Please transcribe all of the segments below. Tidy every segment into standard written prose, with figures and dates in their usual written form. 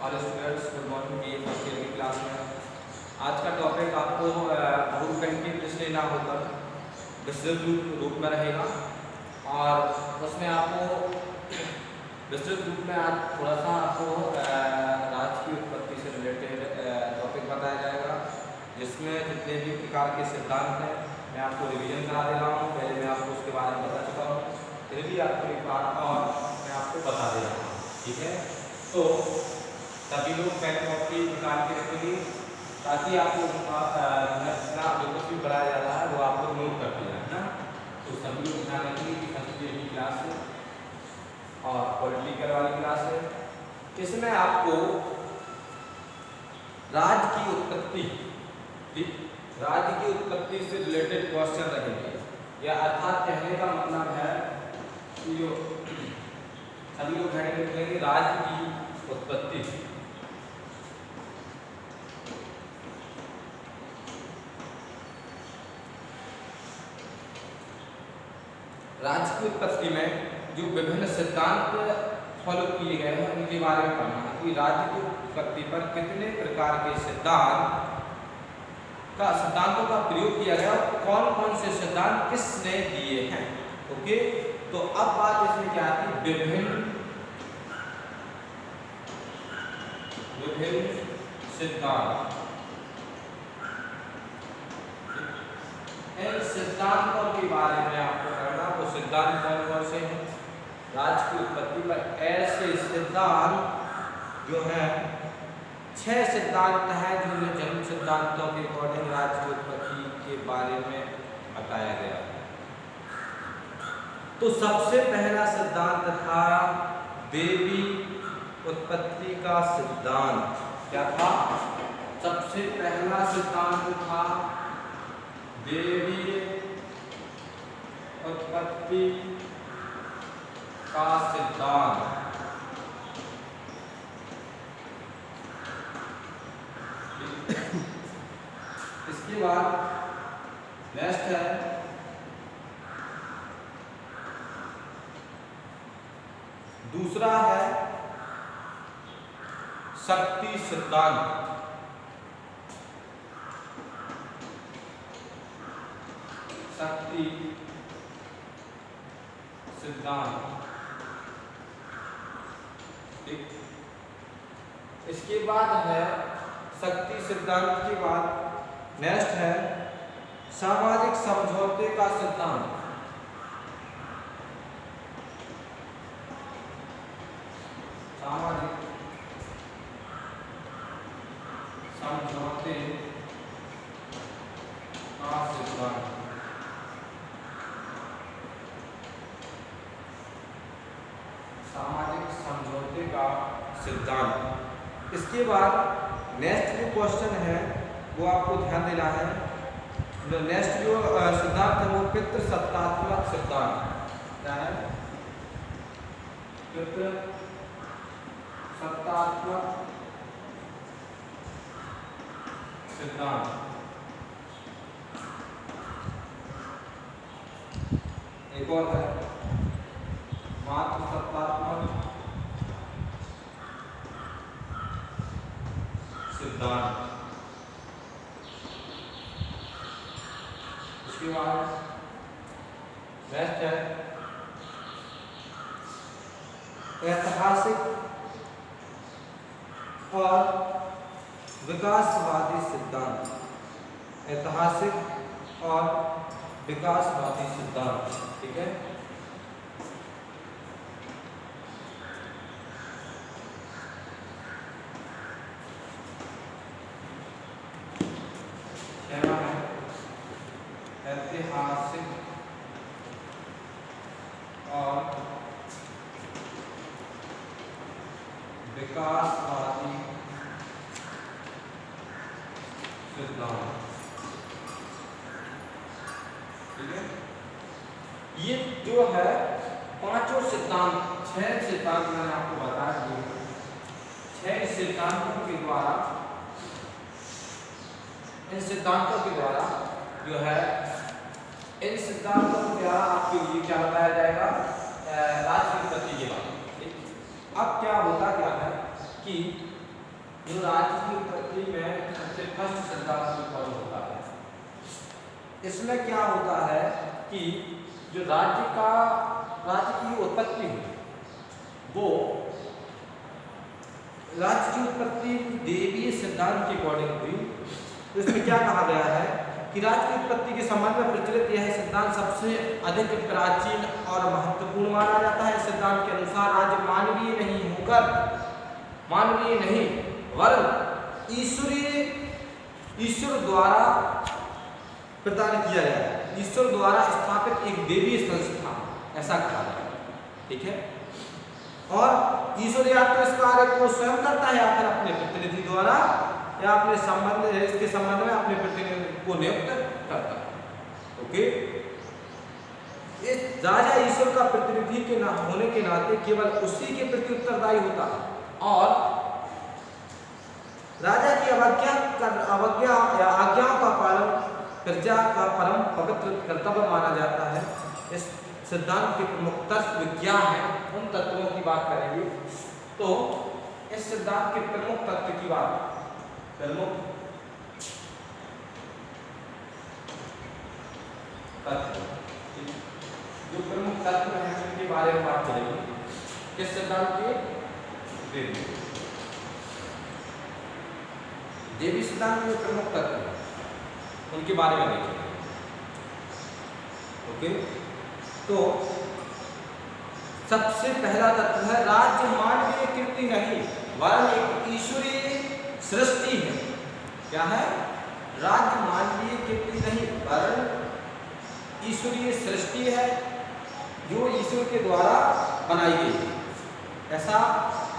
और students good morning की first year की क्लास में आज का टॉपिक आपको बहुखंड की विश्लेषण होकर विस्तृत रूप में रहेगा और उसमें आपको विस्तृत रूप में आज थोड़ा सा आपको राज्य की उत्पत्ति से रिलेटेड टॉपिक बताया जाएगा, जिसमें जितने भी प्रकार के सिद्धांत हैं मैं आपको रिवीजन करा दे रहा हूँ। पहले मैं आपको उसके बारे में बता चुका हूँ, फिर भी आपको एक बार और मैं आपको बता दे रहा हूँ। ठीक है, तो सभी लोग पेन कॉपी निकाल के रखेंगे ताकि आपको जो कुछ भी पढ़ाया जा रहा है वो आप लोग नोट करते जाए ना। तो सभी लोग ध्यान रखेंगे कि फर्स्ट ईयर की क्लास है और पॉलिटिकल वाली क्लास है। इसमें आपको राज्य की उत्पत्ति, राज्य की उत्पत्ति से रिलेटेड क्वेश्चन रहेंगे, या अर्थात कहने का मतलब है कि जो सभी लोग ध्यान रखेंगे राज्य की उत्पत्ति, राज्य की उत्पत्ति में जो विभिन्न सिद्धांत फॉलो किए गए हैं उनके बारे में पढ़ना है कि राज्य की उत्पत्ति पर कितने प्रकार के सिद्धांतों का प्रयोग किया गया और कौन कौन से सिद्धांत किसने दिए हैं। ओके, तो अब बात इसमें क्या आती, विभिन्न सिद्धांत। इन सिद्धांतों के बारे में आपको करना, वो सिद्धांत कौन कौन से हैं राज्य की उत्पत्ति पर। ऐसे सिद्धांत जो हैं 6 सिद्धांत हैं जिनमें जन्म सिद्धांतों के अकॉर्डिंग राज्य की उत्पत्ति के बारे में बताया गया है। तो सबसे पहला सिद्धांत था देवी उत्पत्ति का सिद्धांत। क्या था? सबसे पहला सिद्धांत था देवी उत्पत्ति का सिद्धांत। इसके बाद नेक्स्ट है दूसरा है शक्ति सिद्धांत। शक्ति सिद्धांत, ठीक। इसके बाद है शक्ति सिद्धांत के बाद नेक्स्ट है सामाजिक समझौते का सिद्धांत। सामाजिक समझौते का सिद्धांत। सामाजिक समझौते का सिद्धांत। इसके बाद नेक्स्ट जो क्वेश्चन है वो आपको ध्यान देना है। नेक्स्ट जो सिद्धांत है वो पितृसत्तात्मक सिद्धांत। क्या है? पितृसत्तात्मक सिद्धांत। एक और है मातृसत्तात्मक सिद्धांत। उसके बाद नेक्स्ट है ऐतिहासिक और विकासवादी सिद्धांत। ऐतिहासिक और विकासवादी सिद्धांत, ठीक है। ऐतिहासिक और विकासवादी सिद्धांत, ठीक है। ये जो है पांचों सिद्धांत, 6 सिद्धांत मैंने आपको बता दिए। 6 सिद्धांतों के द्वारा, इन सिद्धांतों के द्वारा जो है इन सिद्धांतों के द्वारा आपके लिए क्या बताया जाएगा, राज्य की उत्पत्ति के बारे में। अब क्या होता क्या है कि जो राज्य की उत्पत्ति में सबसे फर्स्ट सिद्धांत फॉलो होता है, इसमें क्या होता है कि जो राज्य की उत्पत्ति हुई, वो राज्य की उत्पत्ति देवीय सिद्धांत के अकॉर्डिंग हुई। तो इसमें क्या कहा गया है कि राज्य की उत्पत्ति के संबंध में प्रचलित यह सिद्धांत सबसे अधिक प्राचीन और महत्वपूर्ण माना जाता है। सिद्धांत के अनुसार राज्य मानवीय नहीं वरन ईश्वर द्वारा प्रदान किया गया है, ईश्वर द्वारा स्थापित एक देवीय संस्था, ऐसा कहा गया है। ठीक है, और ईश्वर या तो इस कार्य को स्वयं करता है या फिर अपने प्रतिनिधि द्वारा या इसके संबंध में अपने प्रतिनिधि को नियुक्त करता है। ओके, इस राजा ईश्वर का प्रतिनिधि के होने के नाते केवल उसी के प्रति उत्तरदायी होता है और राजा की अवज्ञा या आज्ञाओं का पालन प्रजा का परम पवित्र कर्तव्य माना जाता है। इस सिद्धांत के प्रमुख तत्व क्या है, उन तत्वों की बात करेंगे। तो इस सिद्धांत के प्रमुख तत्व की बात, प्रमुख तत्व, जो प्रमुख तत्व हैं उनके बारे में बात करेंगे। किस सिद्धांत के? देवी सिद्धांत के प्रमुख तत्व उनके बारे में देखेंगे। ओके, तो सबसे पहला तत्व है राज्य मानवीय कृति नहीं वरन एक ईश्वरीय सृष्टि है। क्या है? राज्य मानवीय कृति नहीं वरन ईश्वरीय सृष्टि है जो ईश्वर के द्वारा बनाई गई है, ऐसा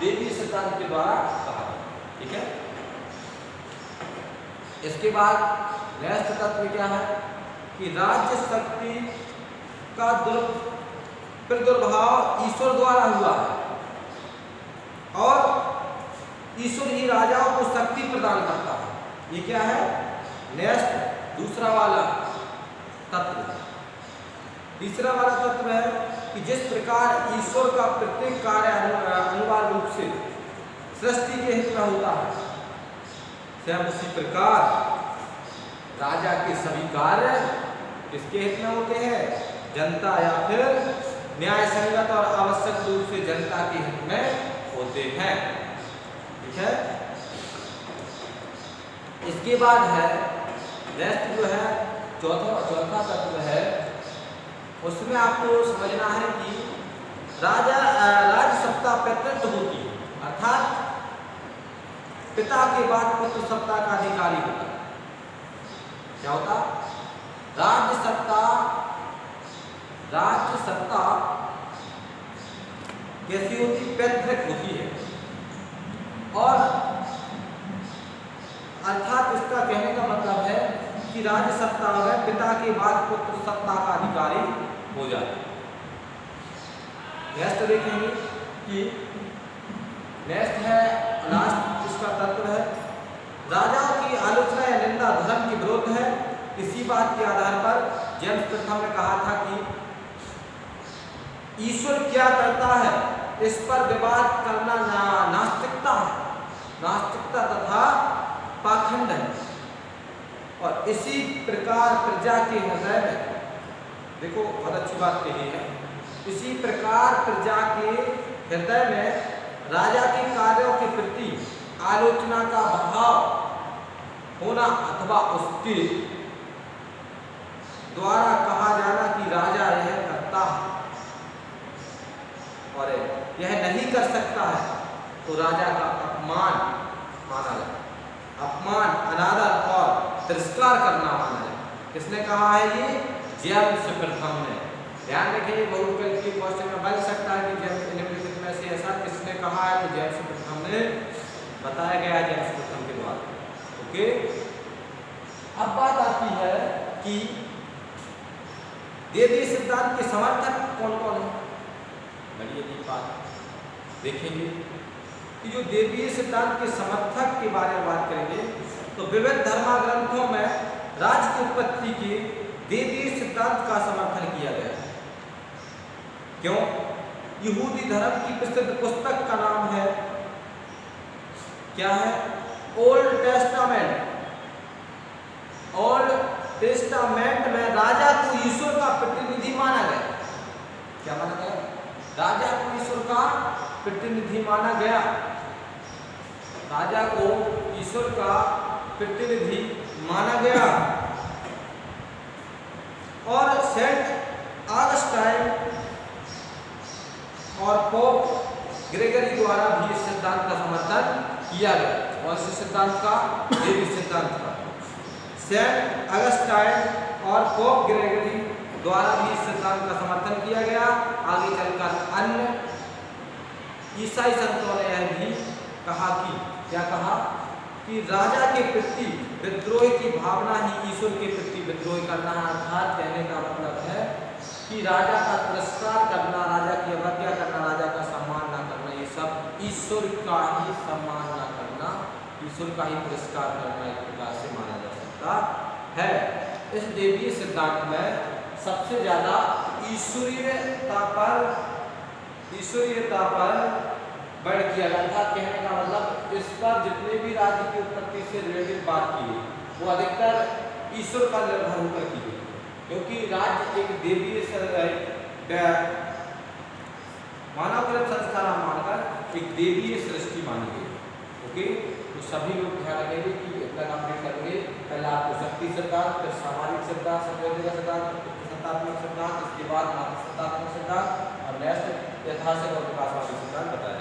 देवी सिद्धांत के द्वारा कहा गया। ठीक है, इसके बाद नेक्स्ट तत्व क्या है कि राज्य शक्ति का प्रादुर्भाव ईश्वर द्वारा हुआ है और ईश्वर ही राजाओं को शक्ति प्रदान करता है। ये क्या है? नेक्स्ट दूसरा वाला तत्व। तीसरा वाला तत्व है कि जिस प्रकार ईश्वर का प्रत्येक कार्य अनिवार्य रूप से सृष्टि के हित में होता है, स्वयं उसी प्रकार राजा के सभी कार्य किसके हित में होते हैं? जनता या फिर न्याय संगत और आवश्यक रूप से जनता के हित में होते हैं। ठीक है, इसके बाद है नेक्स्ट जो है चौथा तत्व है, उसमें आपको समझना है कि राज्य सत्ता प्रकृत होती है, अर्थात पिता के बाद पुत्र सत्ता का अधिकारी होता है। क्या होता? राज्य सत्ता कैसी होती? पैतृक होती है और अर्थात इसका कहने का मतलब है कि राज्य सत्ता में पिता के बाद पुत्र सत्ता का अधिकारी हो जाए। नेक्स्ट देखेंगे कि नेक्स्ट है लास्ट इसका तत्व है राजाओं की आलोचना या निंदा धर्म के विरुद्ध है। इसी बात के आधार पर जेम्स प्रथम ने कहा था कि ईश्वर क्या करता है इस पर विवाद करना नास्तिकता तथा पाखंड है। और इसी प्रकार प्रजा के हृदय में, देखो बहुत अच्छी बात कही है, इसी प्रकार प्रजा के हृदय में राजा के कार्यों के प्रति आलोचना का भाव होना अथवा उसके द्वारा कहा जाना कि राजा यह करता है और यह नहीं कर सकता है तो राजा का अपमान माना जाए, अपमान, अनादर और तिरस्कार करना माना जाए। किसने कहा है ये? जेम्स प्रथम ने। ध्यान रखिए, बहुविकल्प के क्वेश्चन में बन सकता है कि जेम्स निम्नलिखित में से ऐसा किसने कहा है? तो जेम्स प्रथम ने बताया गया है, जेम्स प्रथम के द्वारा। ओके, अब बात आती है कि देवी सिद्धांत के समर्थक कौन कौन है। बढ़िया जी बात देखेंगे कि जो देवीय सिद्धांत के समर्थक के बारे में बात करेंगे तो विविध धर्मग्रंथों में राज्य की उत्पत्ति के देवीय सिद्धांत का समर्थन किया गया है। क्यों? यहूदी धर्म की प्रसिद्ध पुस्तक का नाम है क्या है? Old testament. ओल्ड टेस्टामेंट में राजा को ईश्वर का प्रतिनिधि माना गया। क्या माना गया? राजा को ईश्वर का प्रतिनिधि माना गया। राजा को ईश्वर का प्रतिनिधि माना गया। और सेंट ऑगस्टाइन और पोप ग्रेगरी द्वारा भी इस सिद्धांत का समर्थन किया गया। और इस सिद्धांत का देवी सिद्धांत का सेंट ऑगस्टाइन और पोप ग्रेगरी द्वारा भी इस सिद्धांत का समर्थन किया गया। आगे चलकर अन्य ईसाई संतों ने यह भी कहा कि क्या कहा कि राजा के प्रति विद्रोह की भावना ही ईश्वर के प्रति विद्रोह करना है। अर्थात कहने का मतलब है कि राजा का तिरस्कार करना, राजा की अवज्ञा करना, राजा का सम्मान न करना, ये सब ईश्वर का ही सम्मान न करना, ईश्वर का ही तिरस्कार करना एक प्रकार से माना जा सकता है। इस देवीय सिद्धांत में सबसे ज्यादा ईश्वरीयता पर बढ़ किया गया था। कहने का मतलब इस पर जितने भी राज्य की उत्पत्ति से रिलेटेड बात की गई वो अधिकतर ईश्वर पर निर्भर होकर की गई, क्योंकि राज्य एक देवीय मानवकृत संस्था मानकर एक देवीय सृष्टि मानी गई। ओके, तो सभी लोग ध्यान रखेंगे कि इतना कंप्लीट करेंगे। पहले आपको शक्ति सिद्धांत, फिर सामाजिक सिद्धांत, संयोजक सिद्धांत, सत्तात्मक सिद्धांत, इसके बाद सत्तात्मक सिद्धांत और नेक्स्ट ऐतिहासिक और विकासवादी सिद्धांत बताया।